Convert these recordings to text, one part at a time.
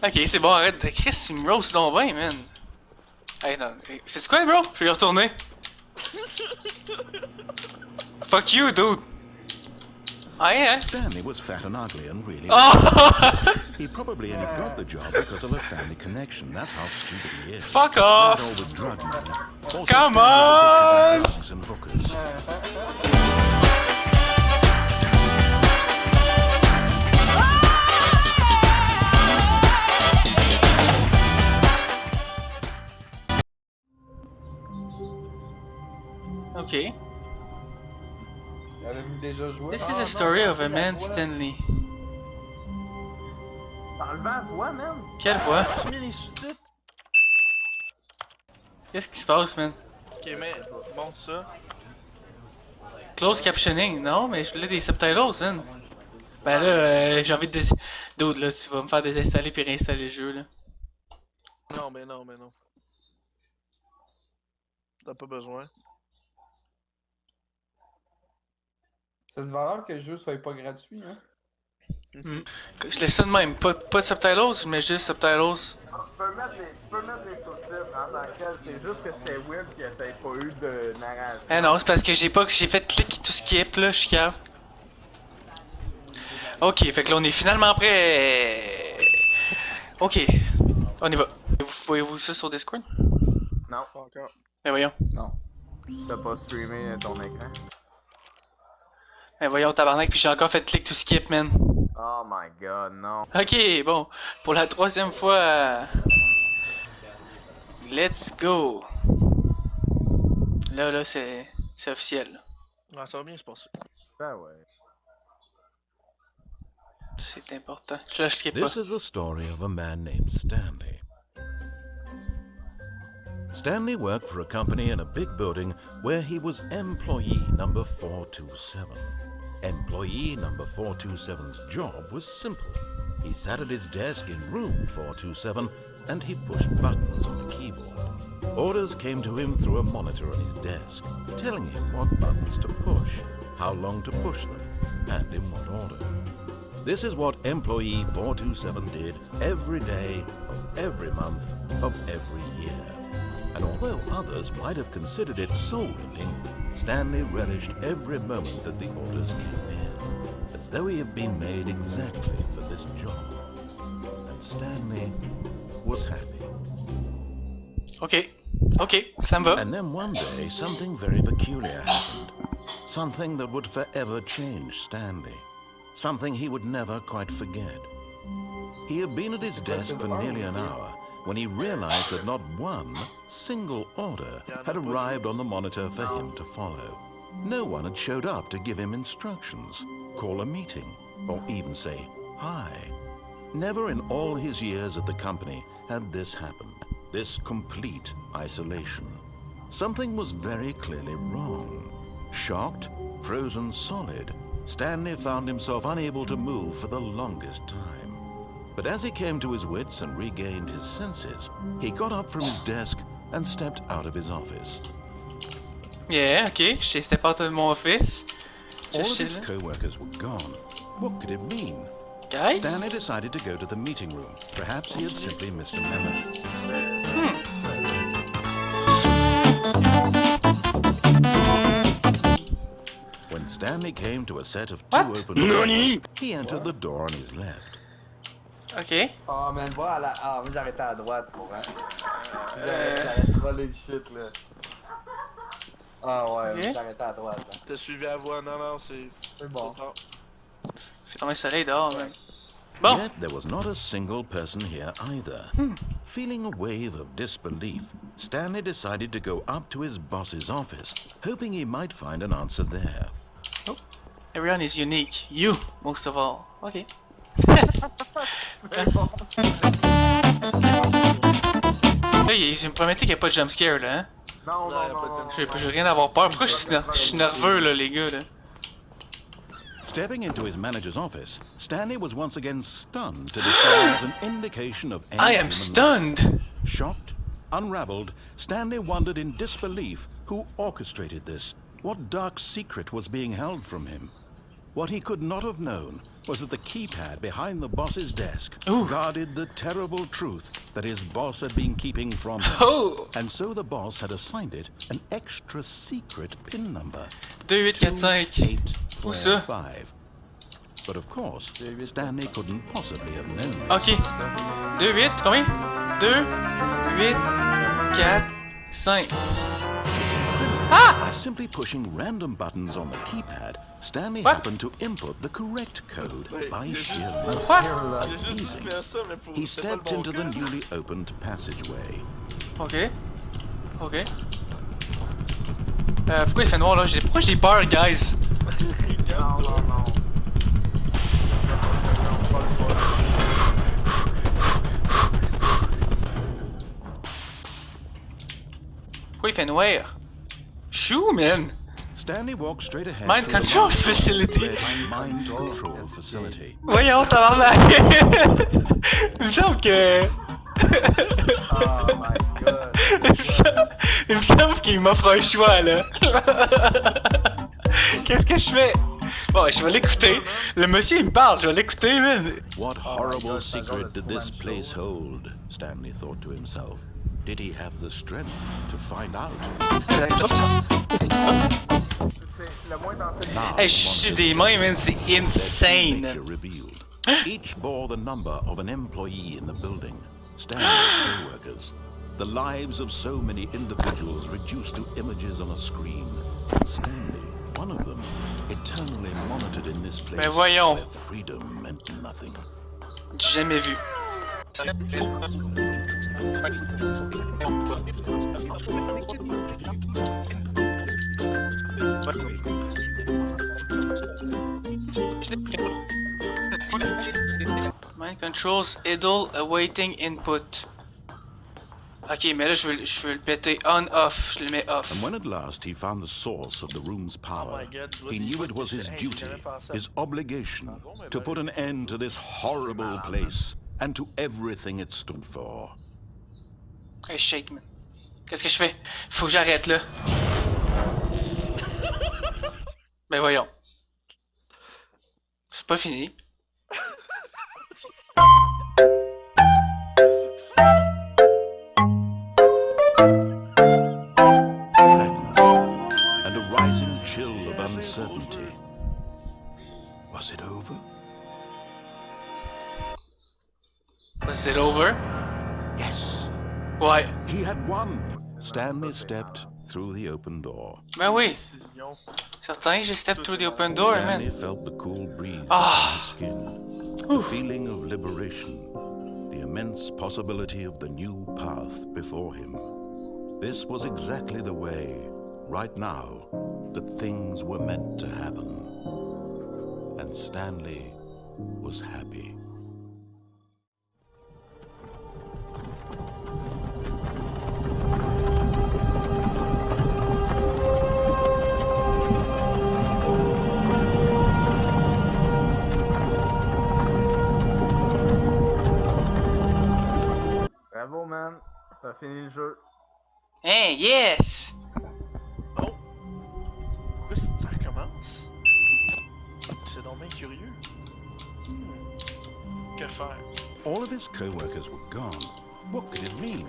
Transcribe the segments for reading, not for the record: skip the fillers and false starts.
Ok, c'est bon, arrête de Chris, il me roast donc bien, man. Hey, non, c'est quoi, bro? Je vais y retourner. Fuck you, dude. Ah, yeah. Stanley was fat and ugly and really. Oh! He probably only got the job because of a family connection. That's how stupid he is. Fuck Not off! all with drug money. Also, Come Stanley was addicted on! to drugs and hookers. Okay. Avez-vous déjà joué? This is a story of a man, Stanley. T'as enlevé la voix, man? Quelle voix? Tu mets les sous-titres? Qu'est-ce qui se passe, man? Ok, mais montre ça. Close captioning? Non, mais je voulais des subtitles, man. Ben là, j'ai envie de... Dude, là, tu vas me faire désinstaller puis réinstaller le jeu, là. Non, mais non, mais non. T'as pas besoin. C'est une valeur que le jeu soit pas gratuit, hein? Je laisse ça de même, pas de subtitles, je mets juste subtitles. Tu peux mettre les sous-titres en tant que tel, c'est juste que c'était weird qu'il n'y ait pas eu de narration. Ah non, c'est parce que j'ai fait clic tout skip, là, je suis capable. Ok, fait que là on est finalement prêt. Ok, on y va. Voyez-vous ça sur Discord? Non. Pas encore. Ben voyons. Non. T'as pas streamé ton écran? Ben voyons, tabarnak, puis j'ai encore fait clic tout skip, man. Oh my god, non. Ok, bon, pour la troisième fois. Let's go. Là, c'est officiel. Ah, ça va bien se passer. Ben ouais. C'est important. Je lâcherai pas. This is the story of a man named Stanley. Stanley worked for a company in a big building where he was employee number 427. Employee number 427's job was simple. He sat at his desk in room 427 and he pushed buttons on the keyboard. Orders came to him through a monitor on his desk, telling him what buttons to push, how long to push them, and in what order. This is what employee 427 did every day of every month of every year. And although others might have considered it soul-rending, Stanley relished every moment that the orders came in, as though he had been made exactly for this job. And Stanley was happy. Ok, ça me va. And then one day, something very peculiar happened. Something that would forever change Stanley. Something he would never quite forget. He had been at his desk for nearly an hour when he realized that not one single order had arrived on the monitor for him to follow. No one had showed up to give him instructions, call a meeting, or even say hi. Never in all his years at the company had this happened, this complete isolation. Something was very clearly wrong. Shocked, frozen solid, Stanley found himself unable to move for the longest time. But as he came to his wits and regained his senses, he got up from his desk and stepped out of his office. Yeah, ok, je step out of mon office. All of Just his chilling. co-workers were gone. What could it mean? Guys? Stanley decided to go to the meeting room. Perhaps he had simply missed a memo. When Stanley came to a set of two What? open doors, he entered the door on his left. Ok. Oh man, va à la... Ah, moi j'arrêtais à droite, tu comprends? J'arrête de voler le shit, là. Ah ouais, Ok. j'arrêtais à droite, là. T'as suivi la voix, non, c'est bon. trop tard. Fait tomber le soleil dehors, man. Bon. Yet there was not a single person here either. Feeling a wave of disbelief, Stanley decided to go up to his boss's office, hoping he might find an answer there. Oh. Everyone is unique. You, most of all. Ok. Yes. Là, il me promettait qu'il n'y a pas de jumpscare, là, hein? Non, Non, y a pas de J'ai rien à avoir peur. Pourquoi je suis nerveux, là, les gars, là? Stepping into his manager's office, Stanley was once again stunned to discover an indication of any I human am life. stunned! Shocked, unraveled, Stanley wondered in disbelief who orchestrated this, what dark secret was being held from him. What he could not have known was that the keypad behind the boss's desk Ooh. guarded the terrible truth that his boss had been keeping from him. Oh! And so the boss had assigned it an extra secret PIN number. 2845. Où ça? 2845. But of course, Stanley couldn't possibly have known this. Ok. 2, 8, combien? 2, 8, 4, 5. By simply pushing random buttons on the keypad, Stanley What? happened to input the correct code by il a sheer juste- luck. What? Il a juste Easy. fait ça, mais pour. He c'était pas le stepped bon into the code. newly opened passageway. Ok. Ok. Pourquoi il fait noir là? Pourquoi j'ai peur, guys? Non, non, non. Pas le choix. Pourquoi il fait noir? Chou, man! Stanley walked straight ahead. Mind through the control large facility. red mind control facility. Voyons, tabarnak! Il me semble que. Oh my god. Il me semble qu'il m'offre un choix là. Qu'est-ce que je fais? Bon, je vais l'écouter. Le monsieur il me parle, je vais l'écouter, man. What horrible God, secret did this Stanley. place hold? Stanley thought to himself. Did he have the strength to find out? C'est le moins dans cette Now, Hey, je suis des mains, man, c'est insane. nature revealed. Each bore the number of an employee in the building. Stanley's co-workers. The lives of so many individuals reduced to images on a screen. Stanley, one of them, eternally monitored in this place Mais voyons. where freedom meant nothing. Jamais vu. Mind controls idle awaiting input. Ok, mais là je veux le péter on off, je le mets off. And when at last he found the source of the room's power, my God, he knew it was his duty, his obligation, to put an end to this horrible place and to everything it stood for. Hey, shake, man. Qu'est-ce que je fais? Faut que j'arrête là. Ben voyons. C'est pas fini. Blackness and a rising chill of uncertainty. Was it over? Was it over? Yes, Ouais. he had won. Stanley stepped through the open door. Ben oui. Décision. Certain, j'ai step through the open door, Stanley man. felt the cool breeze Ah. on his skin, the feeling of liberation, the immense possibility of the new path before him. This was exactly the way, right now, that things were meant to happen. And Stanley was happy. Bravo, man. T'as fini le jeu. Hey, yes! Oh! Pourquoi ça recommence? C'est donc bien curieux. Que faire? All of his co-workers were gone. What could it mean?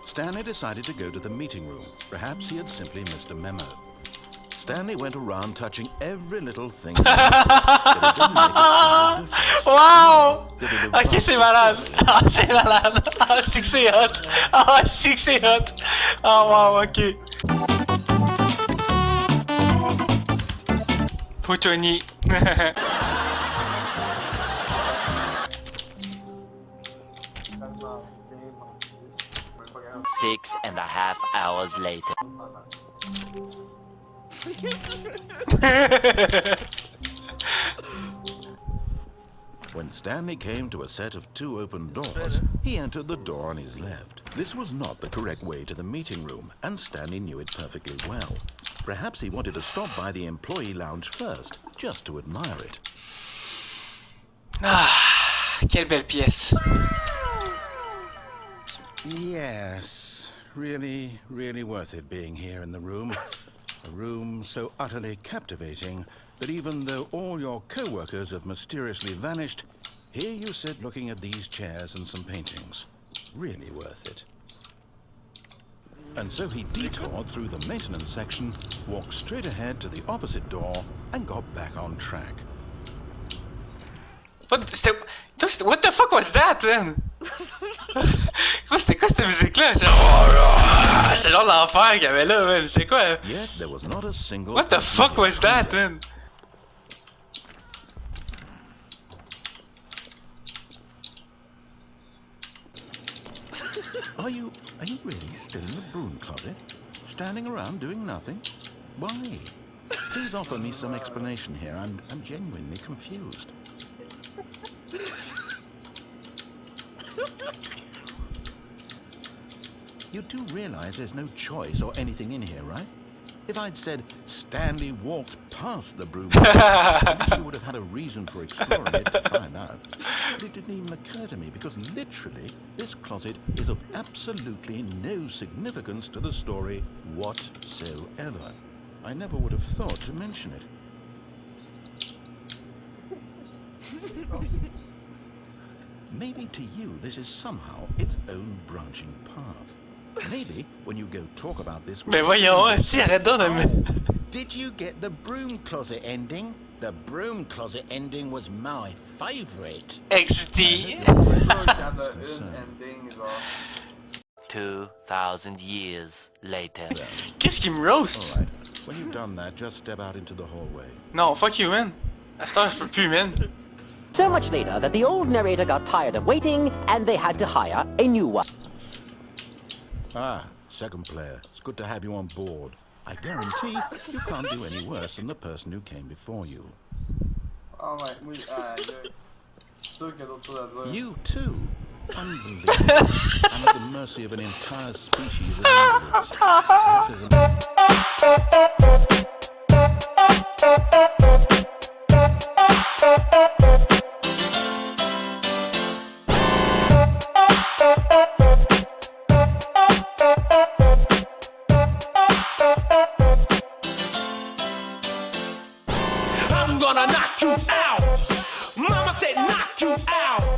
Stanley decided to go to the meeting room. Perhaps he had simply missed a memo. Stanley went around touching every little thing. But it didn't make a single difference. Wow! Did it Ok, evoke c'est the malade. feeling? Ah, c'est malade. Ah, c'est que c'est hot. Ah, c'est que c'est hot. Ah, wow, ok. Potoni. 6.5 hours later. When Stanley came to a set of two open doors, he entered the door on his left. This was not the correct way to the meeting room, and Stanley knew it perfectly well. Perhaps he wanted to stop by the employee lounge first, just to admire it. Ah, quelle belle pièce. Yes, really worth it being here in the room. A room so utterly captivating that even though all your co-workers have mysteriously vanished, here you sit looking at these chairs and some paintings. Really worth it. And so he detoured through the maintenance section, walked straight ahead to the opposite door, and got back on track. What the fuck was that, man? C'était quoi cette musique-là? C'est genre l'enfer qu'il y avait là, man. C'est quoi? Yet there was not a single... What the fuck was that, man? Are you really still in the broom closet? Standing around doing nothing? Why? Please offer me some explanation here. I'm genuinely confused. You do realize there's no choice or anything in here, right? If I'd said Stanley walked past the broom, you would have had a reason for exploring it to find out. But it didn't even occur to me because literally this closet is of absolutely no significance to the story whatsoever. I never would have thought to mention it. Maybe to you this is somehow its own branching path. Maybe when you go talk about this... Mais voyons, si, arrête donc de me... Did you get the broom closet ending? The broom closet ending was my favorite. XD. 2,000 years later. Qu'est-ce qui me roast? Alright, when you've done that, just step out into the hallway. Non, fuck you, man. À cette heure, je peux plus, man. So much later that the old narrator got tired of waiting and they had to hire a new one. Ah, second player. It's good to have you on board. I guarantee you can't do any worse than the person who came before you. Oh my... Oui, je suis sûr qu'il y a d'autres choses à dire. You too? Unbelievable. I'm at the mercy of an entire species of invalids. Perhaps there's I'm gonna knock you out. Mama said knock you out.